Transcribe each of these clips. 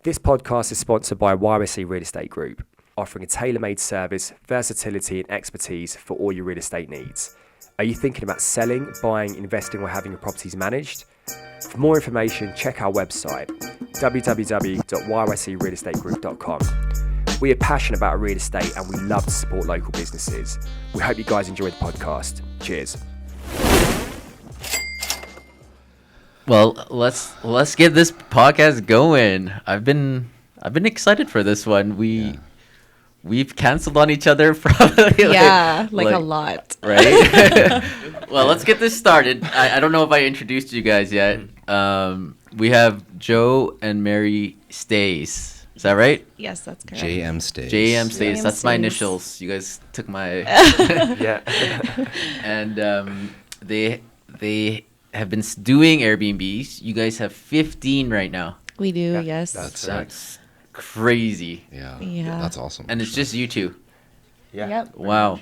This podcast is sponsored by YSC Real Estate Group, offering a tailor-made service, versatility and expertise for all your real estate needs. Are you thinking about selling, buying, investing or having your properties managed? For more information, check our website, www.yscrealestategroup.com. We are passionate about real estate and we love to support local businesses. We hope you guys enjoy the podcast. Cheers. Well, let's get this podcast going. I've been excited for this one. We've canceled on each other probably a lot. Right? Well, let's get this started. I don't know if I introduced you guys yet. We have Joe and Mary Stays. Is that right? Yes, that's correct. JMStays. JMStays. That's my initials. You guys took my Yeah. And they have been doing Airbnbs. You guys have 15 right now. We do, yes. That's crazy. Yeah. That's awesome. And it's just you two. Yeah. Yep. Wow.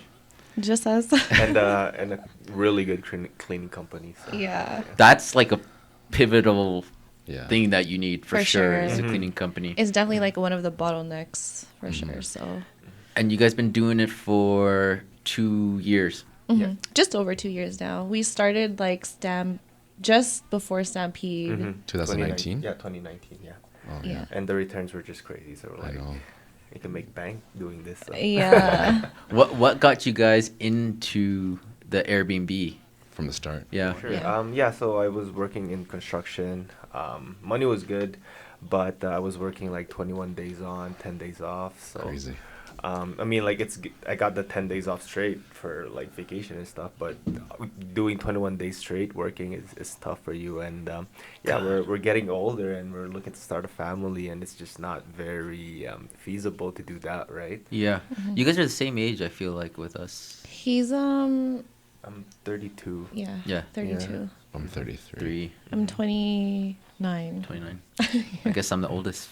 Just us. and a really good cleaning company. So. Yeah. That's like a pivotal Yeah. thing that you need for sure sure. as a cleaning company. It's definitely like one of the bottlenecks for sure. So And you guys been doing it for 2 years. Yeah. just over 2 years now. We started like just before Stampede. 2019? Yeah, 2019, yeah. Oh, Yeah. And the returns were just crazy. So we're I like, know. you can make bank doing this. So. Yeah. What got you guys into the Airbnb? From the start. Yeah. Sure. Yeah. So I was working in construction. Money was good, but I was working like 21 days on, 10 days off. So Crazy. I mean, like I got the 10 days off straight for like vacation and stuff, but doing 21 days straight working is tough for you. And we're getting older and we're looking to start a family, and it's just not very feasible to do that, right? Yeah. You guys are the same age, I feel like, with us. He's I'm 32. Yeah. 32. I'm 33. 3, I'm 29. 29. I guess I'm the oldest.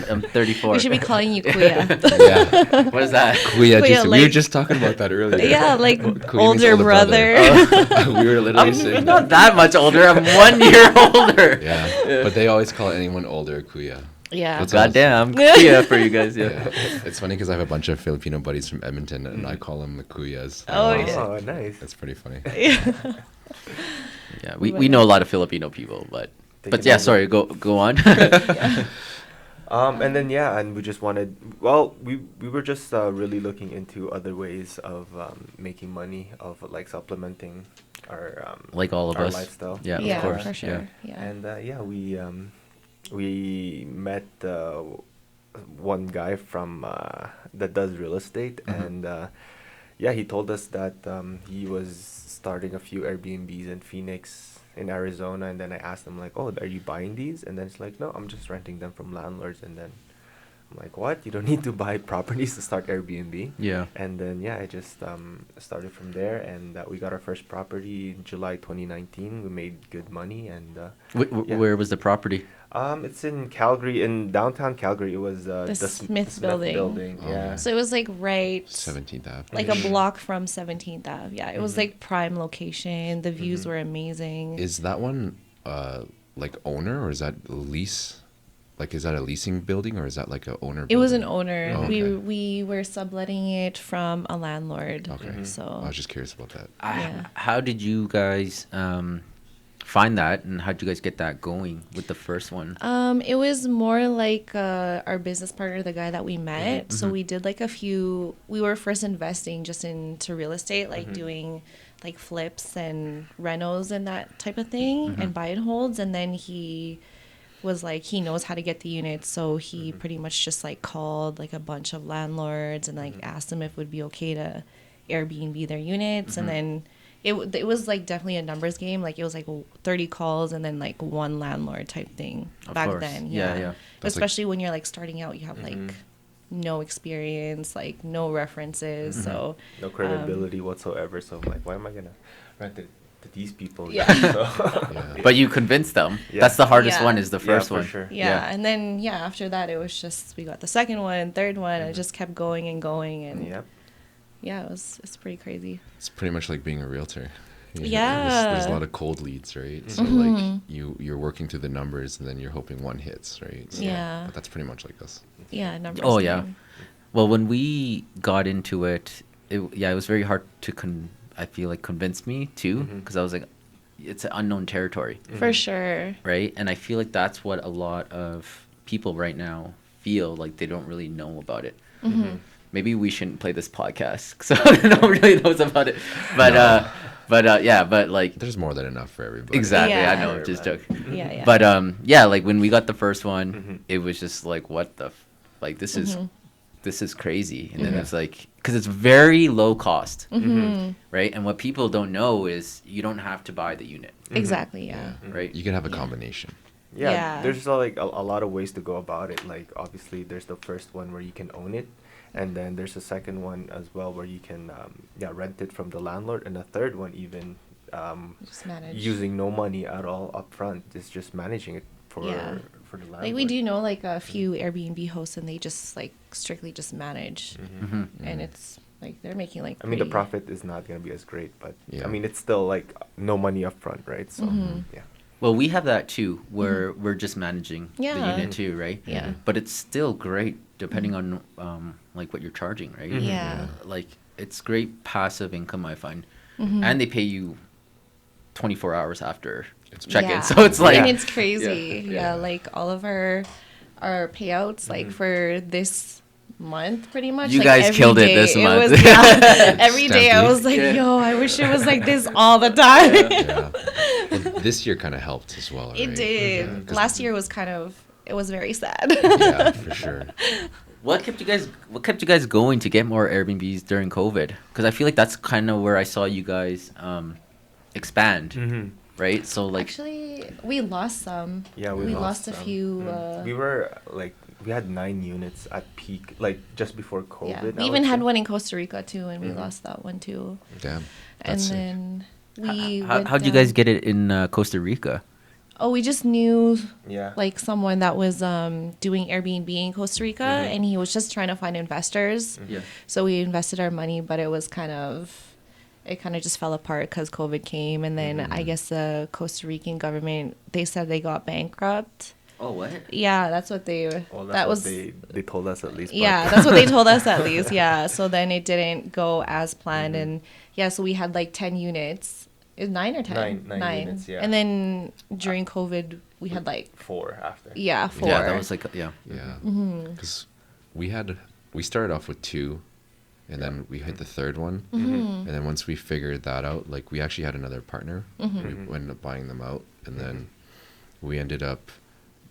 I'm 34. We should be calling you Kuya. Yeah. What is that? We Kuya, were like- just talking about that earlier. Yeah, like Kuya means older brother. we were literally saying I'm not that. that much older. I'm 1 year older. Yeah. But they always call anyone older Kuya. Yeah. What's Goddamn. Yeah, for you guys. Yeah. Yeah. It's funny because I have a bunch of Filipino buddies from Edmonton and I call them the Kuyas. Oh, yeah. Oh, nice. That's pretty funny. Yeah, we know a lot of Filipino people, but Taking yeah, over. sorry, go on. And then and we just wanted. Well, we were just really looking into other ways of making money, of like supplementing our Like all of our us. lifestyle. Yeah, Yeah, of course. for sure. Yeah. Yeah. And we met one guy from that does real estate, and he told us that he was starting a few Airbnbs in Phoenix, in Arizona, and then I asked him like, "Oh, are you buying these?" And then it's like, "No, I'm just renting them from landlords." And then I'm like, "What? You don't need to buy properties to start Airbnb?" Yeah. And then I just started from there, and we got our first property in July 2019. We made good money, and yeah. Where was the property? It's in Calgary, in downtown Calgary. It was the Smith building. Oh, Yeah. yeah. So it was like right 17th Ave. like a block from 17th Ave. Yeah, it was like prime location. The views were amazing. Is that one like owner or is that lease? Like, is that a leasing building or is that like a owner It was an building? owner. Oh, okay. We were subletting it from a landlord. Okay. So I was just curious about that. Yeah. How did you guys find that, and how did you guys get that going with the first one? it was more like our business partner, the guy that we met. So we did like we were first investing just into real estate, like doing like flips and renos and that type of thing and buy and holds. And then he was like, he knows how to get the units. So he pretty much just like called like a bunch of landlords and like asked them if it would be okay to Airbnb their units. And then it was like definitely a numbers game. Like it was like 30 calls and then like one landlord type thing back course. then. Yeah, Yeah. yeah. That's Especially when you're like starting out, you have like no experience, like no references. So No credibility whatsoever. So I'm like, why am I gonna rent it to these people? Yeah. So, Yeah. But you convinced them. Yeah. That's the hardest Yeah. one, is the first for one. sure. yeah. And then after that it was just we got the second one, third one, and it just kept going and going, and Yep. yeah, it's pretty crazy. It's pretty much like being a realtor. There's a lot of cold leads, right? So like you're working through the numbers and then you're hoping one hits, right? So, Yeah. But that's pretty much like us. Yeah, numbers. Oh yeah. game. Well, when we got into it, it was very hard to I feel like convince me too, because I was like, it's an unknown territory, For sure. right? And I feel like that's what a lot of people right now feel like they don't really know about it. Maybe we shouldn't play this podcast so no one really knows about it. But yeah, but like There's more than enough for everybody. exactly, I Yeah. know, just joking. Yeah. But yeah, like when we got the first one, it was just like, what the, like this is crazy, and then it's like, because it's very low cost, right? And what people don't know is you don't have to buy the unit, Exactly. Yeah. right? You can have a combination. Yeah, Yeah. there's like a lot of ways to go about it. Like obviously, there's the first one where you can own it, and then there's a second one as well where you can rent it from the landlord, and a third one even Just manage. using no money at all up front. It's just managing it for Yeah. for the landlord. Like we do know like a few Airbnb hosts, and they just like strictly just manage, and it's like they're making like. I mean, the pretty- profit is not gonna be as great, but Yeah. I mean, it's still like no money up front, right? So yeah. Well, we have that too, where we're just managing the Yeah. unit too, right? Yeah. But it's still great depending on like what you're charging, right? Yeah. Like it's great passive income, I find, and they pay you 24 hours after check-in, Yeah. so it's like and it's crazy. Yeah. Yeah, like all of our payouts, like for this month, pretty much. You like, guys every killed it day, this month. Was, yeah, every day I Stampede. was like, Yeah. yo, I wish it was like this all the time. Yeah. Well, this year kind of helped as well, right? It did. Last year was it was very sad. Yeah, for sure. What kept you guys going to get more Airbnbs during COVID? Because I feel like that's kind of where I saw you guys expand, right? So like, Actually, we lost some. Yeah, we lost a some. few. We were like we had 9 units at peak, like just before COVID. Yeah, I we would even had say. one in Costa Rica too, and we lost that one too. Damn. And That's sick. then we. how'd went you guys down- get it in Costa Rica? Oh, we just knew Yeah. like someone that was doing Airbnb in Costa Rica, and he was just trying to find investors. Yeah. So we invested our money, but it kind of just fell apart because COVID came, and then I guess the Costa Rican government, they said they got bankrupt. Oh, what? Yeah, that's what they. Well, that's that what was. they told us at least. but- Yeah, that's what they told us at least. Yeah. So then it didn't go as planned, and yeah, so we had like 10 units. Is 9 or 10? Nine units, yeah. And then during COVID, we had like 4 after. 4. Yeah, that was like Yeah. Mm-hmm. Because we started off with 2, and then we hit the third one, Mm-hmm. and then once we figured that out, like we actually had another partner. Mm-hmm. We ended up buying them out, and then we ended up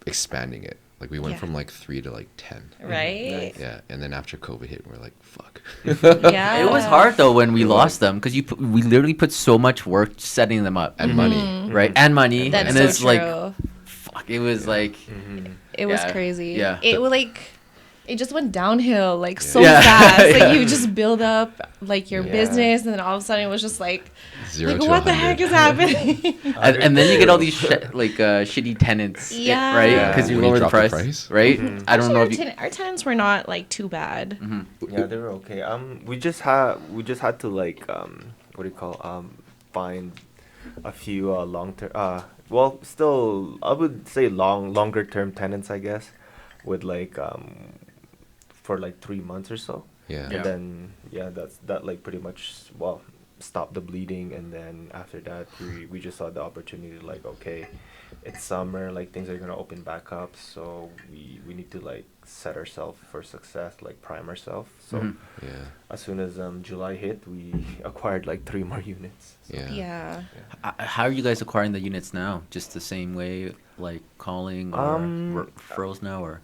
expanding it. Like we went Yeah. from like 3 to like 10. right. Yeah, and then after COVID hit, we're like, fuck. Yeah. It was hard though when we lost them because we literally put so much work setting them up, And money. right? And money, That's and so it's true. like, fuck. It was like, It was Yeah. crazy. Yeah. It was like it just went downhill like so Yeah. fast. Like Yeah. you just build up like your Yeah. business, and then all of a sudden it was just like 0 like to what the 100. heck is happening? and then you get all these shitty tenants, Yeah. right? Yeah. Because you When you lower the drop the price, price? right? I don't know if you. Our tenants were not like too bad. Yeah, they were okay. We just had to like what do you call find a few long term well still I would say longer term tenants, I guess, with like for like 3 months or so. Yeah. Yeah. And then that like pretty much stopped the bleeding, and then after that we just saw the opportunity like, okay, it's summer, like things are gonna open back up, so we need to like set ourselves for success, like prime ourselves. So Yeah. as soon as July hit, we acquired like 3 more units. So, Yeah. Yeah. How are you guys acquiring the units now? Just the same way, like calling or referrals now, or?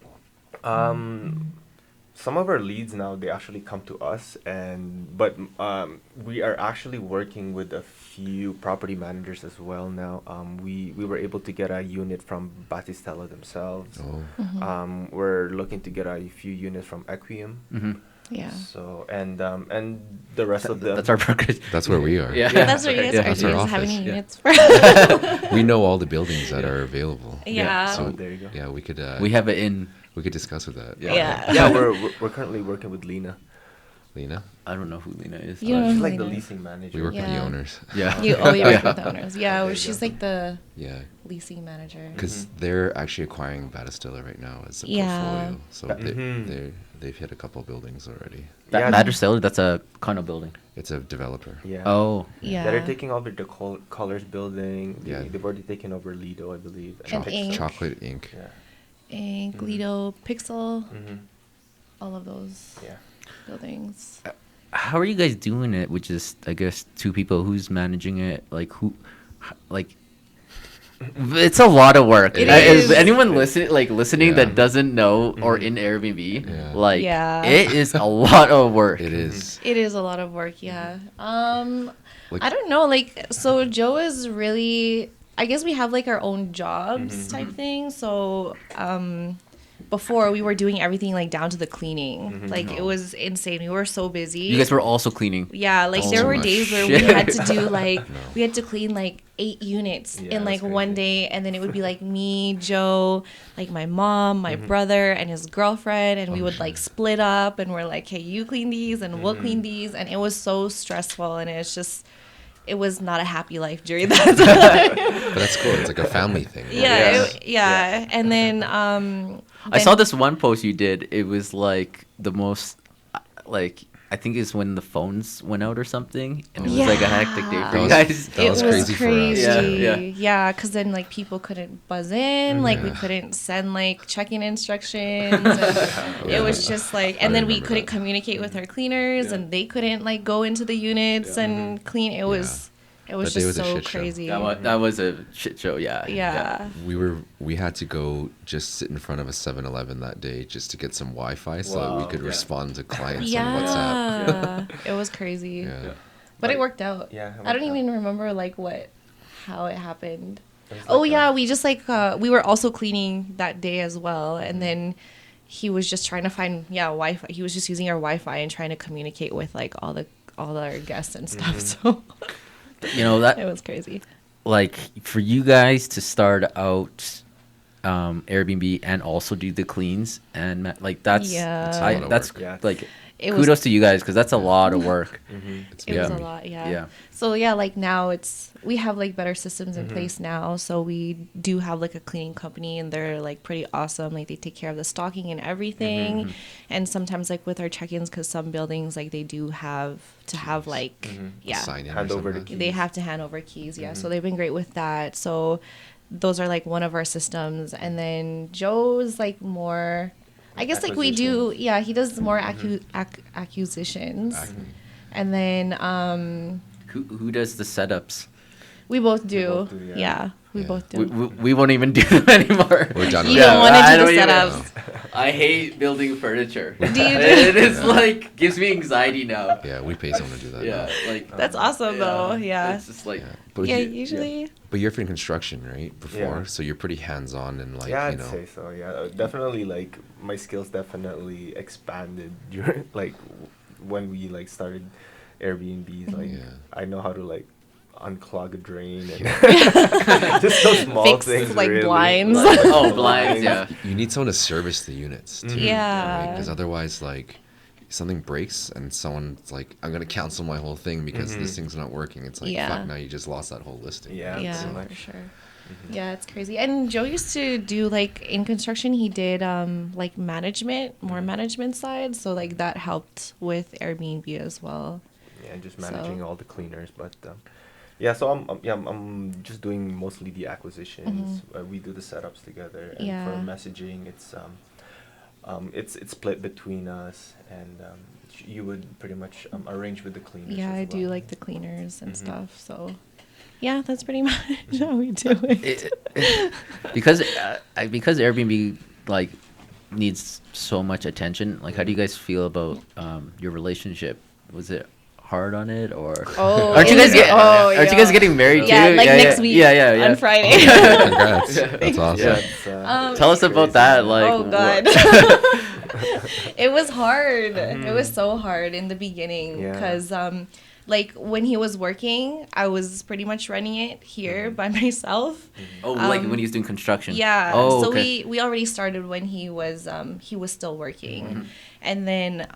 Some of our leads now, they actually come to us, but we are actually working with a few property managers as well now. We were able to get a unit from Battistella themselves. Oh. We're looking to get a few units from Equium. Yeah. So and the rest of them. That's our brokerage. That's where we are. Yeah. That's what you guys Yeah. are. That's Do you our guys have office. any Yeah. units for? We know all the buildings that are available. Yeah. So So there you go. yeah, we could We have it in. we could discuss with that. Yeah. Yeah, we're currently working with Lena. Lena. I don't know who Lena is. You don't know She's who like the Lena is? leasing manager. We work with the Yeah. owners. Yeah. You work with the owners. Yeah, There you she's go. like the Yeah, leasing manager. because they're actually acquiring Batistilla right now as a Yeah. portfolio. So Mhm. they've hit a couple buildings already. Yeah. Manage Airbnb, that's a condo building. It's a developer. Yeah. Oh. Yeah. They're taking over the Colors building. Yeah. They've already taken over Lido, I believe. And Pixel. Ink. Chocolate Ink. Yeah. Ink, Lido, Pixel, Mm-hmm. all of those Yeah. buildings. How are you guys doing it with just, I guess, two people? Who's managing it? Like, like, it's a lot of work. It Is is. anyone listening Yeah. that doesn't know or Mhm. in Airbnb? Yeah. Like, Yeah. it is a lot of work. It is. It is a lot of work, yeah. Like- I don't know, like, so Joe is really, I guess we have like our own jobs type thing. So, before we were doing everything like down to the cleaning. Like it was insane. We were so busy. You guys were also cleaning. Yeah, like Oh there were my days where shit. we had to do like we had to clean like 8 units Yeah, in like that's one crazy. day, and then it would be like me, Joe, like my mom, my brother, and his girlfriend, and we would like split up, and we're like, hey, you clean these, and we'll clean these, and it was so stressful, and it's just it was not a happy life during that time. But that's cool. It's like a family thing. yeah, Yes. yeah, and then I saw this one post you did. It was like the most, like, I think it's when the phones went out or something, and it was like a hectic day for That you was- guys. that it was was crazy for us. crazy. Yeah, Yeah, because then like people couldn't buzz in, like we Yeah. couldn't send like check-in instructions. And It was just like, and I then we remember couldn't that. communicate with our cleaners, Yeah. and they couldn't like go into the units and clean. It was That day just was a so shit show. crazy. That was a shit show. Yeah. Yeah. We had to go just sit in front of a 7-Eleven that day just to get some Wi-Fi so that we Wow. could Yeah. respond to clients on WhatsApp. Yeah, it was crazy, Yeah. but it worked out. Yeah, it I don't worked out. even remember like how it happened. It was Oh like yeah, we just like we were also cleaning that day as well, and then he was just trying to find Wi-Fi. He was just using our Wi-Fi and trying to communicate with like all our guests and stuff. So You know that it was crazy. like for you guys to start out Airbnb and also do the cleans and like that's Yeah. It's a lot of that's work. Yeah. like It was kudos to you guys because that's a lot of work. It's it was Yeah. a lot, yeah. Yeah. So yeah, like now we have like better systems in place now. So we do have like a cleaning company, and they're like pretty awesome. Like they take care of the stocking and everything. And sometimes like with our check-ins, because some buildings like they do have to have like Sign in or Hand over the something. key. they have to hand over keys. Yeah. So they've been great with that. So those are like one of our systems. And then Joe's like more. I guess like we do, Acquisitions. he does more acquisitions. And then Who does the setups? we both do. both do, yeah. Yeah, we Yeah. both do. We won't even do them anymore. We're done You with don't it. want to I do the don't even- setups. I hate building furniture. Do you It is like gives me anxiety now. Yeah, we pay someone to do that. Yeah, now. like That's awesome though. Yeah. It's just like Yeah. But Yeah, you, usually. but you're in construction, right? Before, Yeah. so you're pretty hands-on and like Yeah, you I'd know. say so. Yeah, definitely. Like my skills definitely expanded during when we like started Airbnbs. Like Yeah. I know how to like unclog a drain and just those small Fix, things. like, really. blinds. oh blinds, yeah. You need someone to service the units too. Yeah. Because otherwise, like, something breaks and someone's like, "I'm gonna cancel my whole thing because this thing's not working." It's like, Yeah. fuck, now you just lost that whole listing. Yeah, Yeah, pretty for much. sure. Yeah, it's crazy. And Joe used to do like in construction, he did like management, more management side. So like that helped with Airbnb as well. Yeah, just managing So- all the cleaners, but yeah. So I'm just doing mostly the acquisitions. We do the setups together, and for Yeah. messaging, it's split between us, and you would pretty much arrange with the cleaners. Yeah, as I do well. like the cleaners and Mhm. stuff. So yeah, that's pretty much how we do it. because Airbnb like needs so much attention. Like, how do you guys feel about your relationship? Was it hard on it or? Oh, aren't you guys aren't you guys yeah. getting married Yeah, too? like next week. Yeah. On Friday. Congrats. That's awesome. Yeah, it's, Tell us about that. Like, oh God. what- It was hard. It was so hard in the beginning Yeah. because like when he was working, I was pretty much running it here by myself. Oh, like when he was doing construction. Yeah. Oh, so okay. we already started when he was still working. And then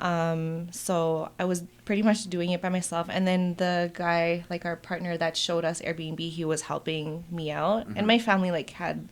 so I was pretty much doing it by myself. And then the guy, like our partner that showed us Airbnb, he was helping me out. And my family like had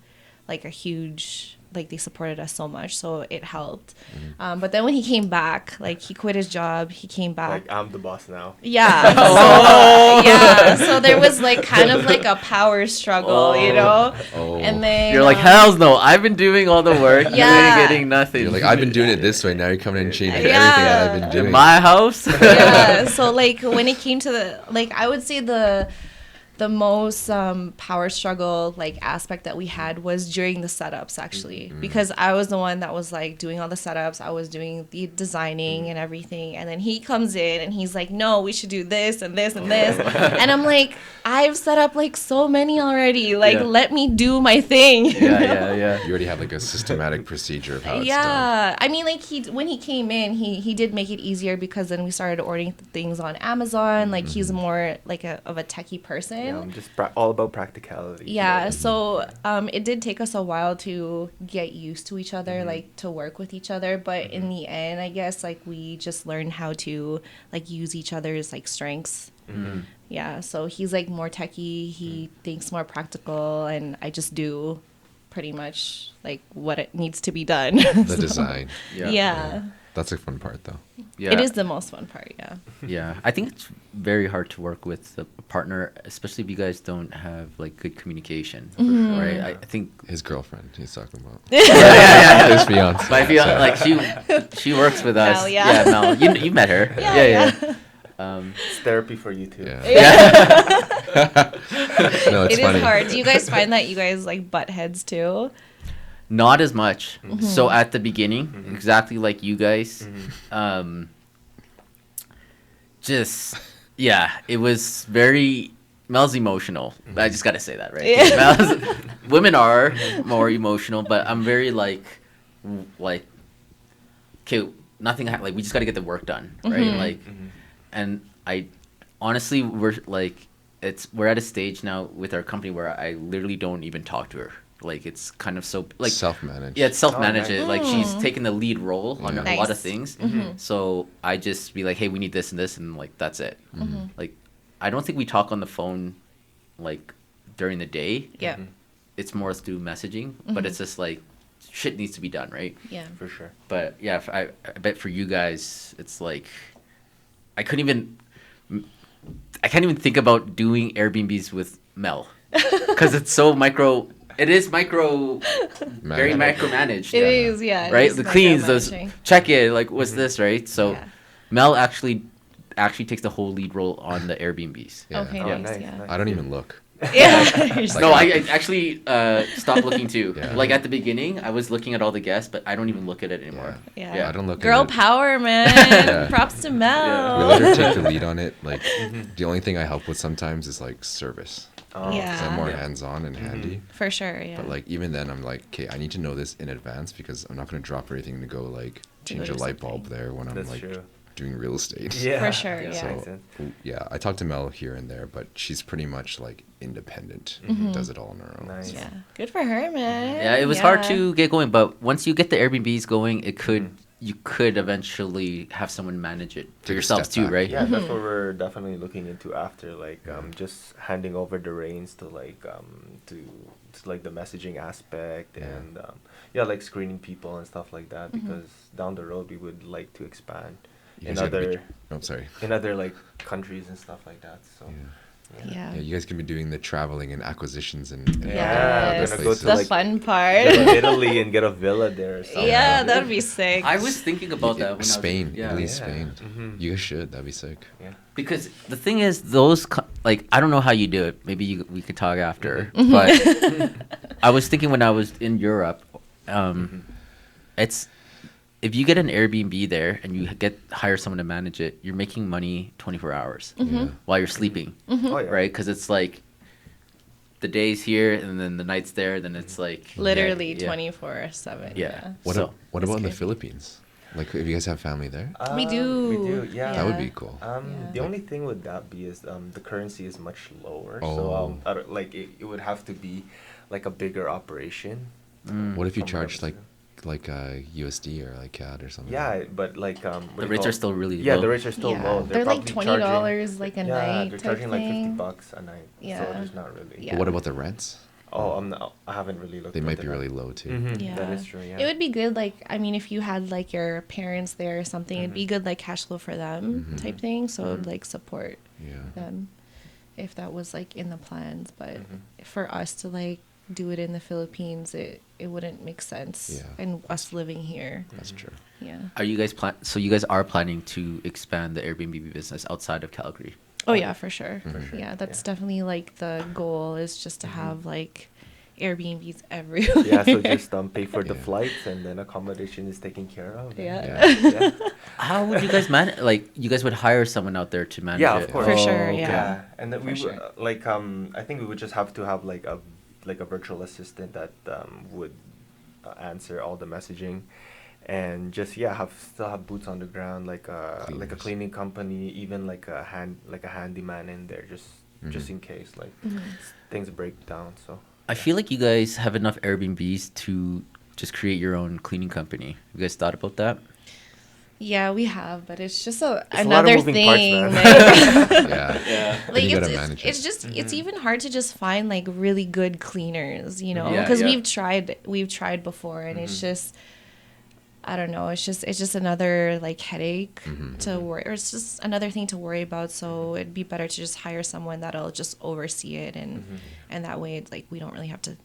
like a huge, like they supported us so much, so it helped. But then when he came back, like he quit his job, he came back. Like I'm the boss now. Yeah. So, yeah. So there was like kind of like a power struggle, you know? Oh. And then You're like, hells no, I've been doing all the work. Yeah. You're getting nothing. You're like, I've been doing it this way. Now you're coming in and changing everything Yeah. that I've been doing. in my house. yeah. So like when it came to the, like I would say the most power struggle like aspect that we had was during the setups actually, because I was the one that was like doing all the setups, I was doing the designing and everything, and then he comes in and he's like, no, we should do this and this and this. And I'm like, I've set up like so many already, like Yeah. let me do my thing. you know? yeah. You already have like a systematic procedure of how it's done. Yeah, I mean, like when he came in, he did make it easier because then we started ordering things on Amazon. Like he's more like of a techie person. Yeah, I'm just all about practicality. Yeah, so it did take us a while to get used to each other, like to work with each other. But in the end, I guess like we just learned how to like use each other's like strengths. Yeah, so he's like more techie, he thinks more practical, and I just do pretty much like what it needs to be done. The So, design. Yeah. That's a fun part, though. Yeah. It is the most fun part, yeah. Yeah, I think it's very hard to work with a partner, especially if you guys don't have like good communication, right? I think His girlfriend, he's talking about. yeah. His fiance. But I feel like she works with us. Mel, yeah. Mel, you met her. Yeah. It's therapy for you too. Yeah. No, it's It funny. is hard. Do you guys find that you guys like butt heads too? Not as much. So at the beginning, exactly like you guys, just it was very. Mel's emotional. I just gotta say that, right? Yeah. Women are more emotional, but I'm very like, okay, nothing. Like we just gotta get the work done, right? Like, and I honestly, we're at a stage now with our company where I literally don't even talk to her. Like it's kind of so like Self-managed. Yeah, it's self-managed. nice. Like she's taking the lead role on a Nice. lot of things. So I just be like, hey, we need this and this, and like that's it. Like I don't think we talk on the phone like during the day. Yeah. It's more through messaging, but it's just like shit needs to be done, right? Yeah. For sure. But yeah, I bet for you guys, it's like I can't even think about doing Airbnbs with Mel because it's so micro. It is very micromanaged. It is, yeah. it Right, is the cleans, those micromanaging. check it. Like, what's this, right? So, Yeah. Mel actually takes the whole lead role on the Airbnbs. Yeah. Okay, Oh, nice, nice, yeah. nice. I don't even look. Yeah. No, I actually stopped looking too. Yeah. Like at the beginning, I was looking at all the guests, but I don't even look at it anymore. Yeah. Yeah. I don't look Girl at it. power, man. Yeah. Props to Mel. We let her take the lead on it. Like, the only thing I help with sometimes is like service. Oh, Yeah. 'Cause I'm more Yeah. hands-on and handy. For sure, yeah. But like even then, I'm like, okay, I need to know this in advance because I'm not gonna drop everything to go like To change go a do light bulb something. there when I'm That's like true. doing real estate. Yeah. For sure, yeah. So Makes sense. yeah, I talk to Mel here and there, but she's pretty much like independent. Does it all on her own. Nice. Yeah. Good for her, man. Yeah, it was hard to get going, but once you get the Airbnbs going, you could eventually have someone manage it for Take a yourselves step too, back. right? Yeah, that's what we're definitely looking into after, like just handing over the reins to like to like the messaging aspect and like screening people and stuff like that because down the road we would like to expand You in guys gotta be- other Oh, sorry. like countries and stuff like that. So Yeah. Yeah, you guys can be doing the traveling and acquisitions and Yeah, Yes. gonna go to The like fun part. go to Italy and get a villa there or something. Yeah, that'd be sick. I was thinking about that when Spain, I was, yeah. Italy, Yeah. Spain. Mhm. You guys should. That'd be sick. Yeah. Because the thing is, like I don't know how you do it. Maybe we could talk after. But I was thinking when I was in Europe, it's if you get an Airbnb there and you hire someone to manage it, you're making money 24 hours Yeah. while you're sleeping, Oh yeah. right? Because it's like the day's here and then the night's there. Then it's like Literally yeah. 24/7. Yeah. What, So- what about in the crazy. Philippines? Like, if you guys have family there, We do. We do, yeah. that would be cool. The only thing with that be is the currency is much lower. Oh. So like it would have to be like a bigger operation. What if you from charge what I like USD or like CAD or something? Yeah, but like The rates are still really yeah, low. the rates are still low. They're like probably $20 like a yeah, night. they're type charging like thing. $50 a night. Yeah. So there's not really. Yeah. But what about the rents? Oh, I haven't really looked. They might be into really that. low too. Yeah. That is true. Yeah. It would be good, like, I mean, if you had like your parents there or something, it'd be good like cash flow for them type thing. So it would like support Yeah. them if that was like in the plans. But for us to like do it in the Philippines, it wouldn't make sense. Yeah. And us living here. That's true. Yeah. Are you guys so you guys are planning to expand the Airbnb business outside of Calgary? Oh yeah, for sure. sure, Yeah, that's yeah. definitely like the goal is just to have like Airbnbs everywhere. Yeah, so just pay for the Yeah. flights and then accommodation is taken care of. Yeah. Yeah. How would you guys manage? Like, you guys would hire someone out there to manage Yeah, it? of course. For sure, okay. yeah. And then For we would sure. like I think we would just have to have like a virtual assistant that would answer all the messaging, and just still have boots on the ground, like a Cleaners. cleaning company, even like a handyman in there, just in case things break down. So I feel like you guys have enough Airbnbs to just create your own cleaning company. You guys thought about that? Yeah, we have, but it's just It's a lot of another moving parts, thing. man. Like, Yeah. like you it's, gotta manage it's it. just it's even hard to just find like really good cleaners, you know, Yeah, because yeah. we've tried before, and it's just I don't know, it's just another like headache to worry, or it's just another thing to worry about. So it'd be better to just hire someone that'll just oversee it, and that way it's like we don't really have to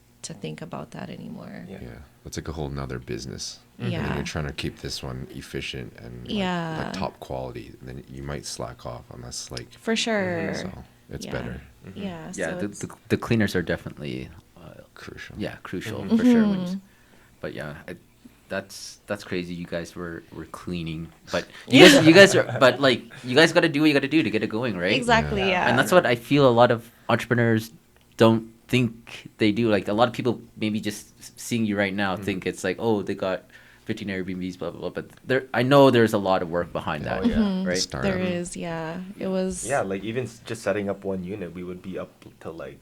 think about that anymore. yeah. Yeah. It's like a whole nother business. Yeah. And then you're trying to keep this one efficient and Yeah. like top quality. And then you might slack off unless like For sure. so it's Yeah. better. Yeah. Yeah, so the, it's- the cleaners are definitely, Crucial. yeah, crucial for sure. But yeah, that's crazy. You guys were cleaning, but you guys are, but like you guys got to do what you got to do to get it going, right? Exactly. Yeah. Yeah. And that's what I feel a lot of entrepreneurs don't think they do. Like a lot of people maybe just seeing you right now think it's like, oh, they got 15 Airbnbs, blah blah blah. But I know there's a lot of work behind that, Oh, yeah. right? Startup. There is, yeah. It was. Yeah, like even just setting up one unit, we would be up till like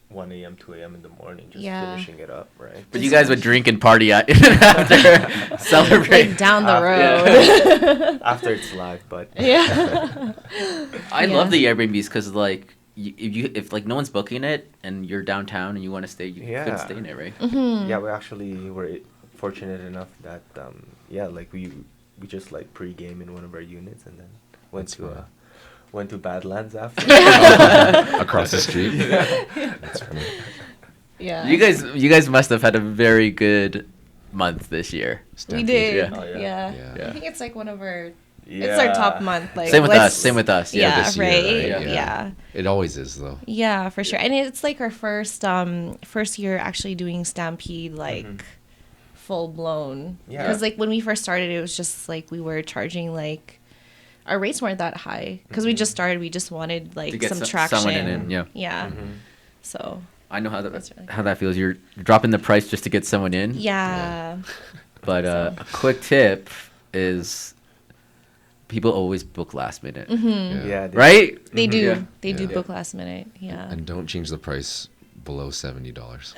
1 a.m., 2 a.m. in the morning, just Yeah. finishing it up, right? But you guys would drink and party after, celebrate. Like down the Yeah. road. After it's live, but Yeah. I Yeah. love the Airbnbs because like if like no one's booking it and you're downtown and you want to stay, you Yeah. could stay in it, right? yeah, we actually were fortunate enough that like we just like pre-game in one of our units and then went to Badlands after. Across the street. That's funny. Yeah. You guys must have had a very good month this year. We Stampede. did. Yeah. Oh, Yeah. Yeah. I think it's like one of our. Yeah. It's our top month. Like Same with let's- us. Same with us. Yeah. Yeah. this year, right. right? Yeah. It always is though. Yeah, for sure. And it's like our first year actually doing Stampede like full blown. Yeah. Because like when we first started, it was just like we were charging like our rates weren't that high because we just started. We just wanted like To get some some- traction. someone in, yeah. Yeah. So I know how That's really that feels. You're dropping the price just to get someone in. yeah. But a quick tip is people always book last minute, Yeah. they- right? They do. Yeah. They do Yeah. book last minute. Yeah. And don't change the price below $70.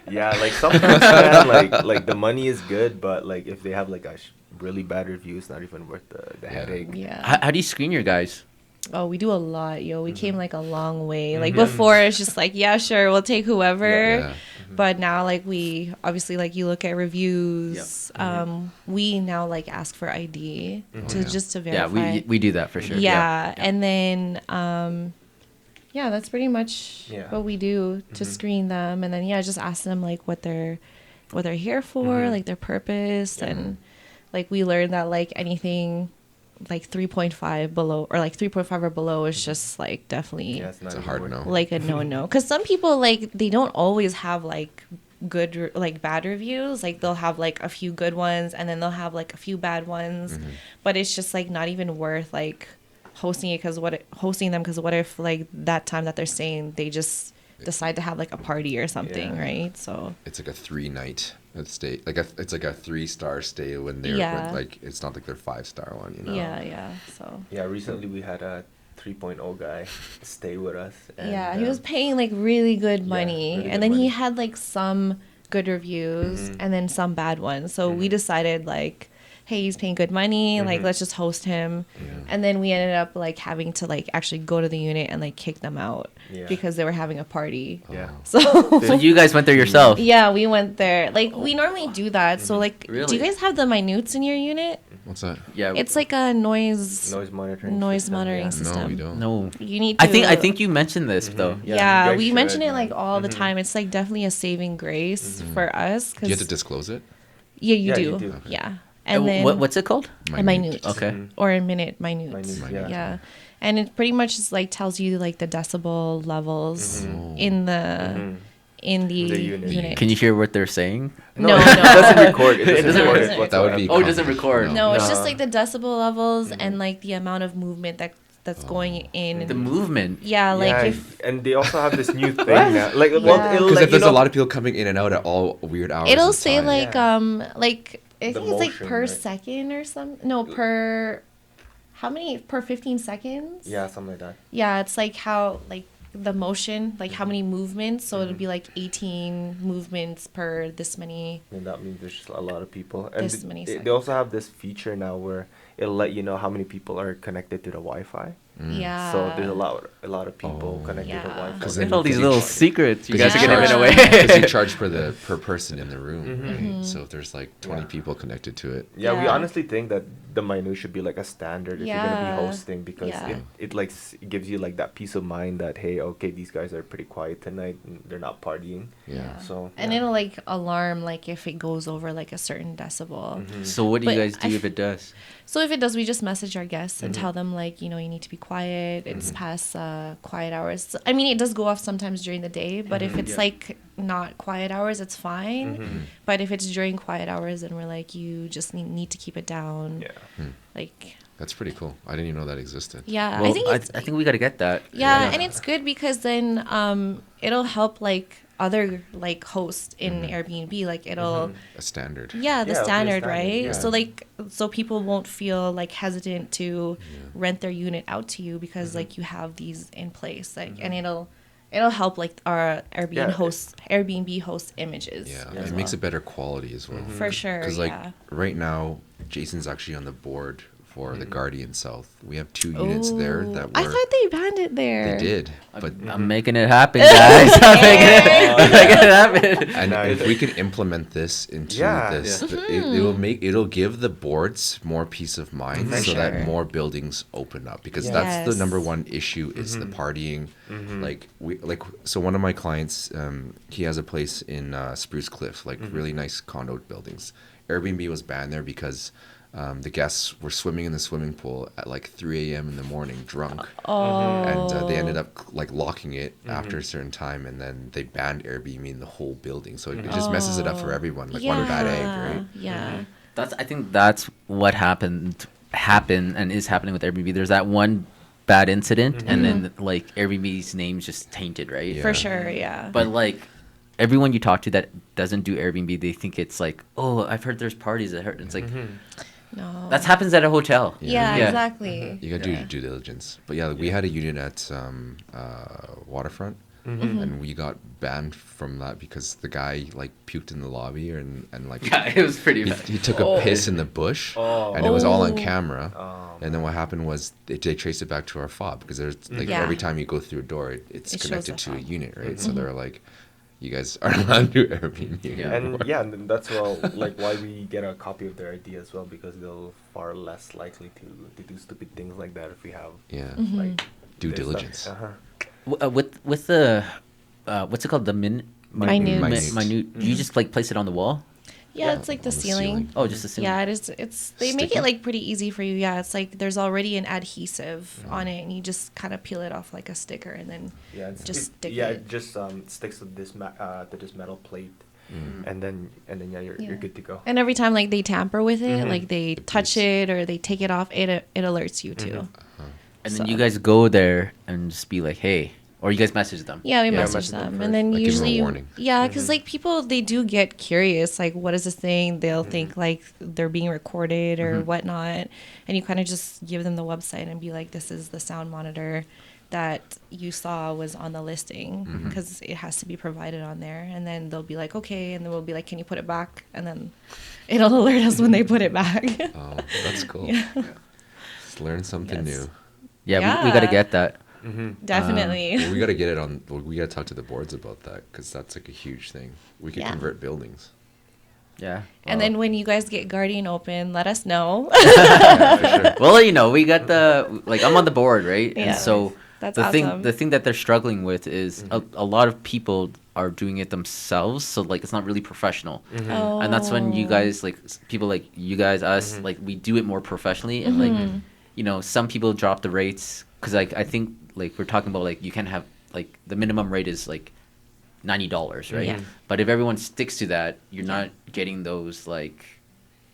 Yeah, like sometimes man, like the money is good, but like if they have like a really bad review, it's not even worth the headache. Yeah. How do you screen your guys? Oh, we do a lot, yo. We came like a long way. Like before, it's just like, yeah, sure, we'll take whoever. Yeah. But now, like we obviously like you look at reviews. We now like ask for ID to yeah. just to Yeah, verify. we do that for sure. Yeah, and then yeah, that's pretty much Yeah. what we do to screen them, and then yeah, just ask them like what they're here for, like their purpose, and like we learned that like anything like 3.5 below or like 3.5 or below is just like definitely Yeah, it's not It's a even hard worth no. it. like a no because some people like they don't always have like good like bad reviews. Like they'll have like a few good ones and then they'll have like a few bad ones, but it's just like not even worth like hosting it because what if like that time that they're staying they just decide to have like a party or something, Yeah. right? So It's like a 3-night stay like it's like a 3-star stay when they're Yeah. when, like it's not like their 5-star one, you know. Yeah. So. Yeah, recently we had a 3.0 guy stay with us. And, Yeah, he was paying like really good yeah, money, really and good then he money. had like some good reviews Mhm. and then some bad ones. So we Mhm. decided like, hey, he's paying good money, like Mhm. let's just host him. Yeah. And then we ended up like having to like actually go to the unit and like kick them out Yeah. because they were having a party. Yeah. So So you guys went there yourself. yeah, we went there. Like we normally do that. So like, do Really? you guys have the minutes in your unit? What's that? Yeah. It's like a noise Noise monitoring. noise system, monitoring yeah. system. No, we don't. no. You need to. I think you mentioned this though. Mhm. Yeah, Yeah, you guys we mention should, it like man. all the Mhm. time. It's like definitely a saving grace for us. Do you have to Cause disclose it? yeah, you Yeah, do. you do. Yeah, and then what's it called? a minute Okay. Mhm. or a minute minute. Minute, yeah. Yeah, and it pretty much just like tells you like the decibel levels Mhm. in the Mhm. in the, The unit. unit. Can you hear what they're saying? No, it no. doesn't record. It It doesn't doesn't record record. whatsoever. That would be Oh, it doesn't record. No, it's just No. like the decibel levels Mhm. and like the amount of movement that's going in. The movement. Yeah, like yeah, if and they also have this new thing now. Like, well, Yeah. it'll Because let if there's you know, a lot of people coming in and out at all weird hours, it'll and say times. like Yeah. like I The think it's like motion, per right? second or some no per how many per 15 seconds? yeah, something like that. Yeah, it's like how like the motion, like how many movements. So it'll Mhm. be like 18 movements per this many. And that means there's just a lot of people. And This many they also have this feature now where it'll let you know how many people are connected to the Wi-Fi. Yeah. So there's a lot of people Oh. connected to Yeah. Wi-Fi. 'Cause Look then at all these you little charge- secrets you 'cause guys are you giving charge- away. Because you charge per person in the room, Mhm. right? So if there's like 20 Yeah. people connected to it, Yeah, we Yeah. honestly think that the minute should be like a standard if you're gonna Yeah. be hosting because Yeah. it like it gives you like that peace of mind that hey, okay, these guys are pretty quiet tonight and they're not partying. yeah. So And yeah. it'll like alarm like if it goes over like a certain decibel. Mhm. So what do you But guys do I if it does? So if it does, we just message our guests and Mhm. tell them like, you know, you need to be quiet. It's Mhm. past quiet hours. I mean, it does go off sometimes during the day, but if Mhm. it's Yeah. like not quiet hours, it's fine. Mhm. But if it's during quiet hours, then we're like, you just need to keep it down. Yeah. Like, That's pretty cool. I didn't even know that existed. yeah, Well, I think it's, I think we got to get that. yeah, and it's good because then it'll help like other like hosts in Airbnb. Like it'll. Mhm. A standard. Yeah, the Yeah, it'll be a standard, standard, right? yeah. So like, so people won't feel like hesitant to rent their unit out to you because Mm-hmm. like you have these in place, like, and it'll help like our Yeah. Airbnb host images. Yeah, as it makes well. it better quality as well. For sure. Because like Yeah. right now, Jason's actually on the board for Mm-hmm. the Guardian South. We have 2 units there Ooh, that I were thought they banned it there. they did, but I'm making it happen, guys. I'm making it happen. and Nice. if we can implement this into Yeah. this, Yeah. it'll give the boards more peace of mind, For so that sure. more buildings open up. Because Yeah. that's the Yes. number one issue is Mm-hmm. the partying. So one of my clients, he has a place in Spruce Cliff, like Mm-hmm. really nice condo buildings. Airbnb was banned there because the guests were swimming in the swimming pool at like 3 a.m. in the morning, drunk. Oh. And they ended up like locking it Mm-hmm. after a certain time, and then they banned Airbnb in the whole building. So it just messes it up for everyone, like one bad egg, right? Yeah. I think that's what happened and is happening with Airbnb. There's that one bad incident, and then like Airbnb's name's just tainted, right? Yeah. For sure. Yeah. But like everyone you talk to that doesn't do Airbnb, they think it's like, oh, I've heard there's parties. It's like no. that happens at a hotel. Yeah. Yeah. Exactly. You gotta do due diligence. But yeah, we had a unit at Waterfront, and we got banned from that because the guy like puked in the lobby and like Yeah, it was pretty he, bad. he took a piss in the bush, Oh. and it was all on Oh. camera. Oh, And then what happened was they traced it back to our fob because there's like Yeah. every time you go through a door, it's It shows connected the to a fob. unit, right? So they're like, you guys aren't allowed to do Airbnb Yeah. anymore. And yeah, and that's like why we get a copy of their ID as well because they'll far less likely to do stupid things like that if we have Yeah. like Due this stuff. diligence. Uh-huh. With the what's it called, the Minute. minute. You just like place it on the wall. Yeah, it's like the on the ceiling. ceiling. Oh, just the ceiling. Yeah, it is. It's they make Sticky? it like pretty easy for you. Yeah, it's like there's already an adhesive on it, and you just kind of peel it off like a sticker, and then Yeah, just stick yeah, it. it just sticks to this metal plate, Mm. and then yeah, you're Yeah. good to go. And every time like they tamper with it, Mhm. like they The touch piece. it or they take it off, it alerts you too. And then So- you guys go there and just be like, hey, Or you guys message them? Yeah, we Yeah, message message them them, first. and then Like, give 'em a usually, warning. yeah, because like people, they do get curious, like what is this thing? They'll think like they're being recorded or whatnot, and you kind of just give them the website and be like, this is the sound monitor that you saw was on the listing, because it has to be provided on there, and then they'll be like, okay, and then we'll be like, can you put it back? And then it'll alert us when they put it back. Oh, that's cool. Yeah. Just learn something Yes. new. Yeah, we got to Yeah. get that. Definitely. Well, we got to get it on. Well, we got to talk to the boards about that because that's like a huge thing. We could Yeah. convert buildings. Yeah. And then when you guys get Guardian open, let us know. Yeah, for sure. Well, you know, we got the like I'm on the board, right? Yeah. And so That's the awesome. thing that they're struggling with is a lot of people are doing it themselves, so like it's not really professional. Oh. And that's when you guys like people like you guys us like we do it more professionally and like you know some people drop the rates because like I think like we're talking about like you can have like the minimum rate is like $90, right? Yeah. But if everyone sticks to that, you're not getting those like